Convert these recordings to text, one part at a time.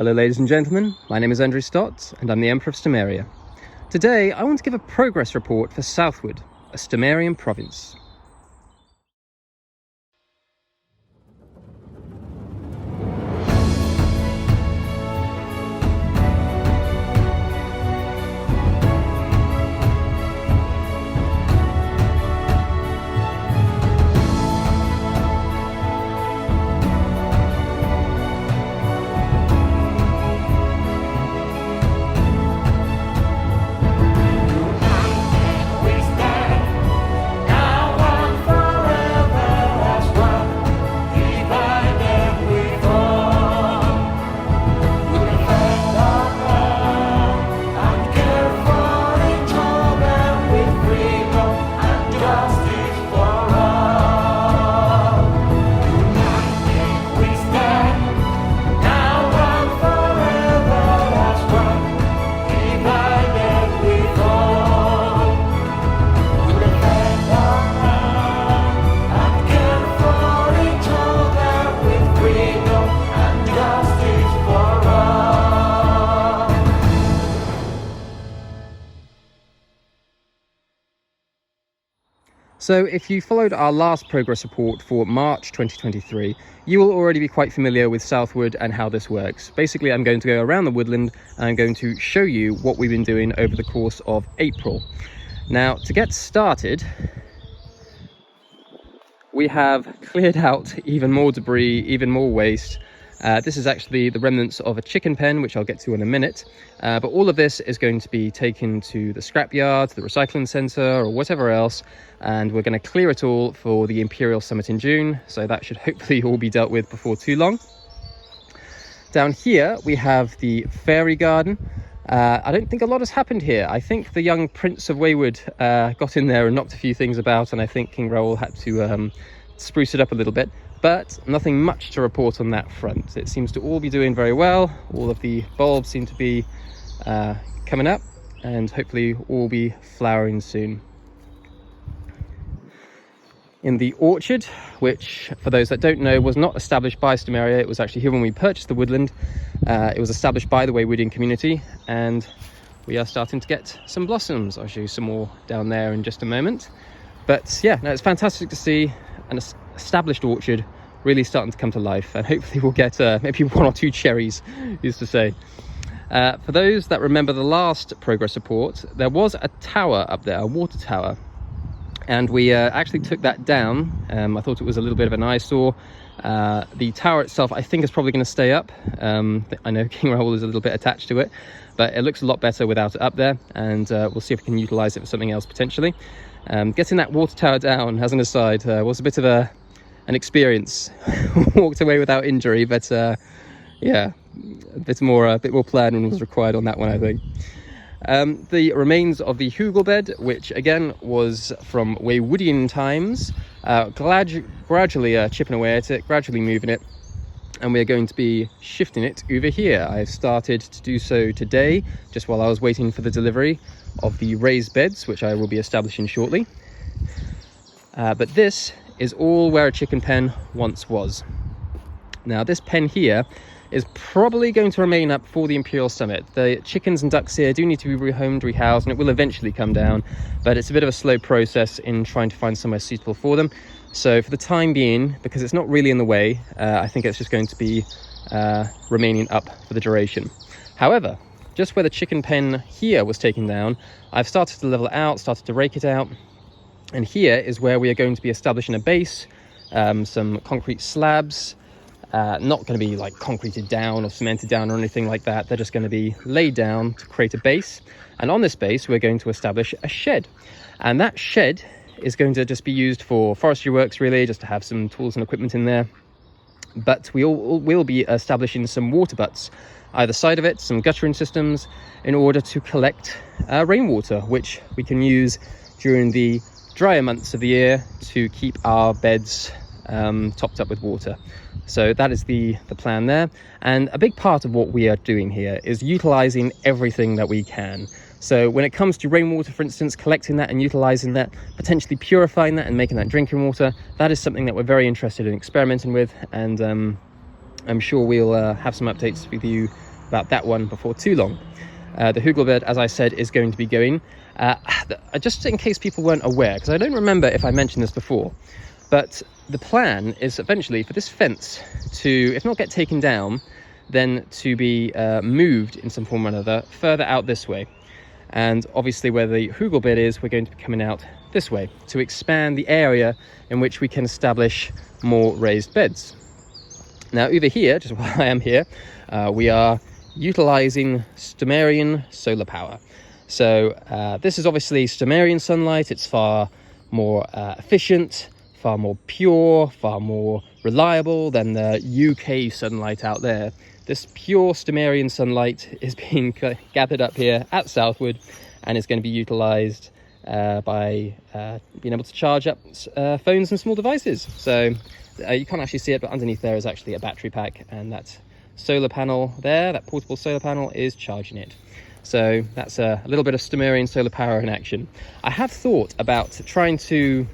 Hello ladies and gentlemen, my name is Andrew Stott and I'm the Emperor of Stomaria. Today I want to give a progress report for Southwood, a Stomarian province. So if you followed our last progress report for March 2023, you will already be quite familiar with Southwood and how this works. Basically, I'm going to go around the woodland and I'm going to show you what we've been doing over the course of April. Now, to get started, we have cleared out even more debris, even more waste. This is actually the remnants of a chicken pen, which I'll get to in a minute. But all of this is going to be taken to the scrapyard, the recycling centre, or whatever else. And we're going to clear it all for the Imperial Summit in June. So that should hopefully all be dealt with before too long. Down here, we have the fairy garden. I don't think a lot has happened here. I think the young Prince of Wayward got in there and knocked a few things about. And I think King Raoul had to spruce it up a little bit. But nothing much to report on that front. It seems to all be doing very well. All of the bulbs seem to be coming up and hopefully all be flowering soon. In the orchard, which for those that don't know was not established by Stomaria, it was actually here when we purchased the woodland. It was established by the Waywoodian community and we are starting to get some blossoms. I'll show you some more down there in just a moment. But yeah, no, it's fantastic to see an established orchard really starting to come to life, and hopefully we'll get maybe one or two cherries, used to say. For those that remember the last progress report, there was a tower up there, a water tower, and we actually took that down. I thought it was a little bit of an eyesore. The tower itself I think is probably going to stay up. I know King Raoul is a little bit attached to it, but it looks a lot better without it up there, and we'll see if we can utilize it for something else potentially. Getting that water tower down, as an aside, was a bit of an experience. Walked away without injury, but yeah, a bit more planning was required on that one, I think. The remains of the hugel bed, which again was from Waywoodian times, gradually chipping away at it, gradually moving it, and we're going to be shifting it over here. I've started to do so today, just while I was waiting for the delivery of the raised beds, which I will be establishing shortly. But this is all where a chicken pen once was. Now this pen here is probably going to remain up for the Imperial Summit. The chickens and ducks here do need to be rehomed, rehoused, and it will eventually come down, but it's a bit of a slow process in trying to find somewhere suitable for them. So for the time being, because it's not really in the way, I think it's just going to be remaining up for the duration. However, just where the chicken pen here was taken down, I've started to level it out, started to rake it out, and here is where we are going to be establishing a base, some concrete slabs, not going to be like concreted down or cemented down or anything like that. They're just going to be laid down to create a base, and on this base we're going to establish a shed, and that shed is going to just be used for forestry works, really, just to have some tools and equipment in there. But we will be establishing some water butts either side of it, some guttering systems, in order to collect rainwater, which we can use during the drier months of the year to keep our beds topped up with water. So that is the plan there. And a big part of what we are doing here is utilizing everything that we can. So when it comes to rainwater, for instance, collecting that and utilizing that, potentially purifying that and making that drinking water, that is something that we're very interested in experimenting with, and I'm sure we'll have some updates with you about that one before too long. The Hugelbird, as I said, is going to be going. Just in case people weren't aware, because I don't remember if I mentioned this before, but the plan is eventually for this fence to, if not get taken down, then to be moved in some form or another further out this way. And obviously where the Hugelbird is, we're going to be coming out this way to expand the area in which we can establish more raised beds. Now over here, just while I am here, we are utilizing Stomarian solar power. So this is obviously Stomarian sunlight. It's far more efficient, far more pure, far more reliable than the UK sunlight out there. This pure Stomarian sunlight is being gathered up here at Southwood and is going to be utilized by being able to charge up phones and small devices. So you can't actually see it, but underneath there is actually a battery pack, and that solar panel there, that portable solar panel, is charging it. So that's a little bit of Stomarian solar power in action. I have thought about trying to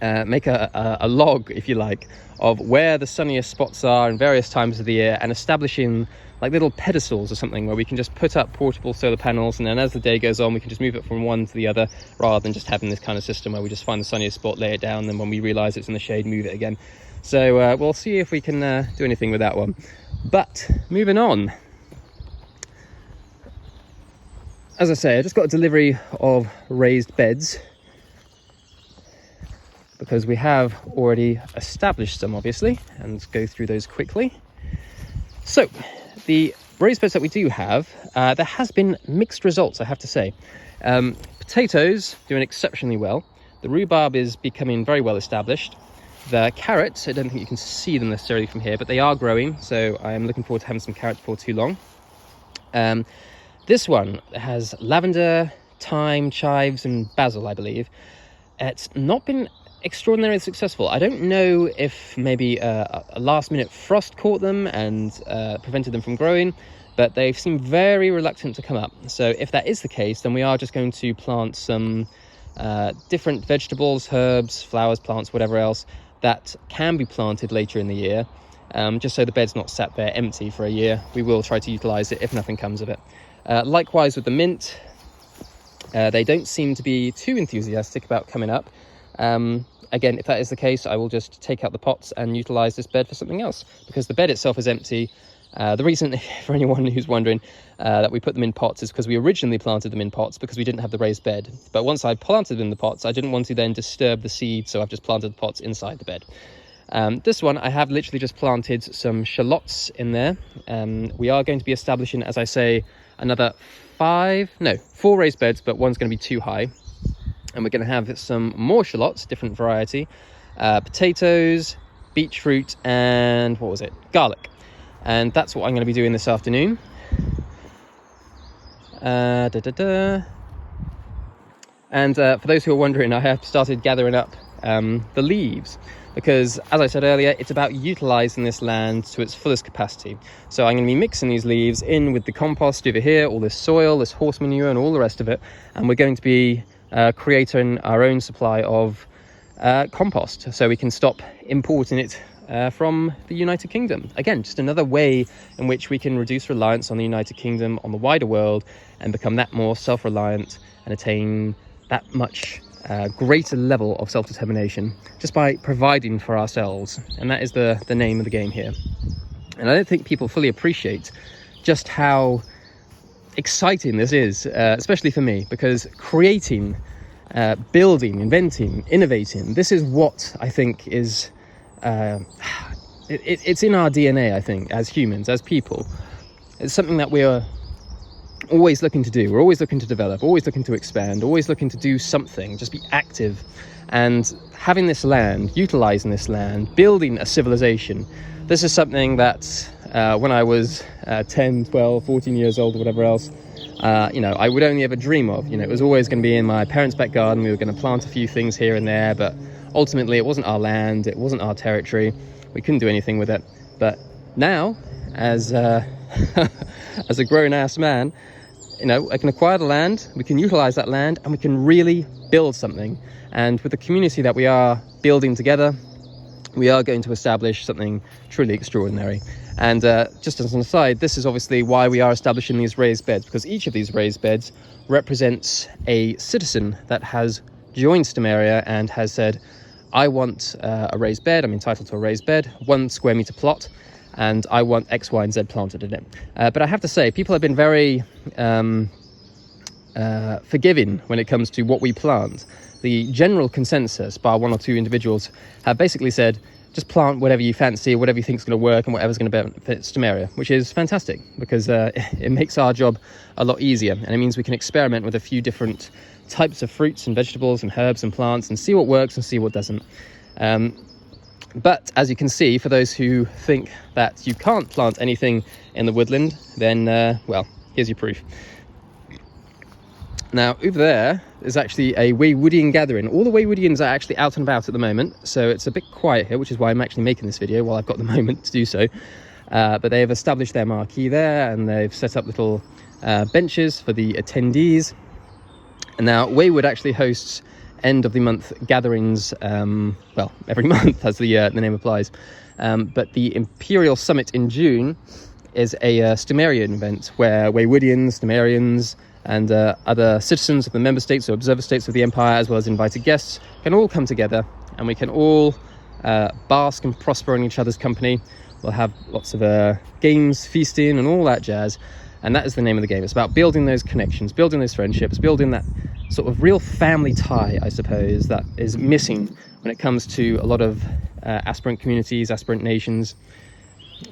make a log, if you like, of where the sunniest spots are in various times of the year, and establishing like little pedestals or something where we can just put up portable solar panels, and then as the day goes on we can just move it from one to the other, rather than just having this kind of system where we just find the sunniest spot, lay it down, and then when we realize it's in the shade, move it again. So we'll see if we can do anything with that one. But moving on, as I say, I just got a delivery of raised beds, because we have already established some, obviously, and go through those quickly. So the raised beds that we do have, there has been mixed results, I have to say. Potatoes doing exceptionally well. The rhubarb is becoming very well established. The carrots, I don't think you can see them necessarily from here, but they are growing, so I am looking forward to having some carrots before too long. This one has lavender, thyme, chives and basil, I believe. It's not been extraordinarily successful. I don't know if maybe a last minute frost caught them and prevented them from growing, but they've seemed very reluctant to come up. So if that is the case, then we are just going to plant some different vegetables, herbs, flowers, plants, whatever else that can be planted later in the year, just so the bed's not sat there empty for a year. We will try to utilize it if nothing comes of it. Likewise with the mint, they don't seem to be too enthusiastic about coming up. Again, if that is the case, I will just take out the pots and utilize this bed for something else, because the bed itself is empty. The reason, for anyone who's wondering, that we put them in pots is because we originally planted them in pots because we didn't have the raised bed. But once I planted them in the pots, I didn't want to then disturb the seed, so I've just planted the pots inside the bed. This one, I have literally just planted some shallots in there. We are going to be establishing, as I say, another 4 raised beds, but one's going to be too high. And we're going to have some more shallots, different variety, potatoes, beetroot, and what was it? Garlic. And that's what I'm going to be doing this afternoon. And for those who are wondering, I have started gathering up the leaves, because as I said earlier, it's about utilizing this land to its fullest capacity. So I'm going to be mixing these leaves in with the compost over here, all this soil, this horse manure and all the rest of it, and we're going to be creating our own supply of compost, so we can stop importing it from the United Kingdom. Again, just another way in which we can reduce reliance on the United Kingdom, on the wider world, and become that more self-reliant and attain that much greater level of self-determination just by providing for ourselves. And that is the name of the game here. And I don't think people fully appreciate just how exciting this is, especially for me, because creating, building, inventing, innovating, this is what I think is it's in our DNA, I think, as humans, as people. It's something that we are always looking to do. We're always looking to develop, always looking to expand, always looking to do something, just be active. And having this land, utilizing this land, building a civilization, this is something that when I was 10, 12, 14 years old or whatever else, I would only ever dream of. It was always going to be in my parents' back garden. We were going to plant a few things here and there, but ultimately it wasn't our land, it wasn't our territory. We couldn't do anything with it. But now, as as a grown-ass man, I can acquire the land, we can utilize that land, and we can really build something. And with the community that we are building together, we are going to establish something truly extraordinary. And just as an aside, this is obviously why we are establishing these raised beds, because each of these raised beds represents a citizen that has joined Stomaria and has said, I want a raised bed, I'm entitled to a raised bed, 1 square meter plot, and I want X, Y, and Z planted in it. But I have to say, people have been very forgiving when it comes to what we plant. The general consensus, by 1 or 2 individuals, have basically said, just plant whatever you fancy, whatever you think is going to work, and whatever's going to benefit Stomaria, which is fantastic, because it makes our job a lot easier, and it means we can experiment with a few different types of fruits and vegetables and herbs and plants and see what works and see what doesn't. But as you can see, for those who think that you can't plant anything in the woodland, then, well, here's your proof. Now, over there is actually a Waywoodian gathering. All the Waywoodians are actually out and about at the moment, so it's a bit quiet here, which is why I'm actually making this video while I've got the moment to do so. But they have established their marquee there, and they've set up little benches for the attendees. And now, Waywood actually hosts end of the month gatherings, well, every month, as the name applies. But the Imperial Summit in June is a Stomarian event where Waywoodians, Stomarians, and other citizens of the member states or observer states of the Empire, as well as invited guests, can all come together, and we can all bask and prosper in each other's company. We'll have lots of games, feasting, and all that jazz, and that is the name of the game. It's about building those connections, building those friendships, building that sort of real family tie, I suppose, that is missing when it comes to a lot of aspirant communities, aspirant nations.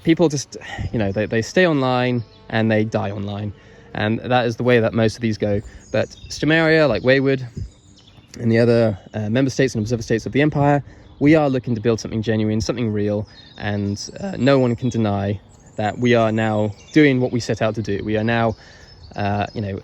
People just, you know, they stay online and they die online. And that is the way that most of these go. But Stomaria, like Waywood, and the other member states and observer states of the Empire, we are looking to build something genuine, something real, and no one can deny that we are now doing what we set out to do. We are now, you know,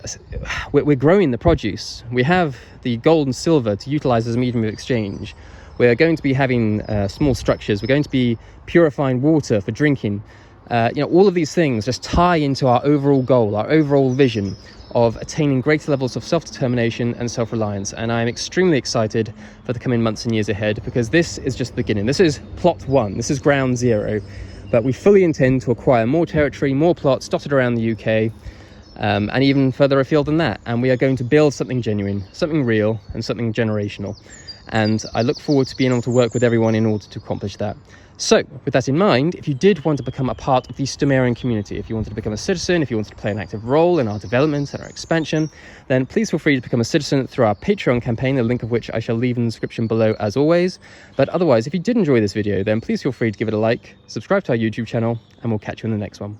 we're growing the produce. We have the gold and silver to utilize as a medium of exchange. We're going to be having small structures. We're going to be purifying water for drinking. You know, all of these things just tie into our overall goal, our overall vision of attaining greater levels of self-determination and self-reliance. And I'm extremely excited for the coming months and years ahead, because this is just the beginning. This is plot 1. This is ground zero. But we fully intend to acquire more territory, more plots dotted around the UK, and even further afield than that. And we are going to build something genuine, something real, and something generational. And I look forward to being able to work with everyone in order to accomplish that. So, with that in mind, if you did want to become a part of the Stomarian community, if you wanted to become a citizen, if you wanted to play an active role in our development and our expansion, then please feel free to become a citizen through our Patreon campaign, the link of which I shall leave in the description below as always. But otherwise, if you did enjoy this video, then please feel free to give it a like, subscribe to our YouTube channel, and we'll catch you in the next one.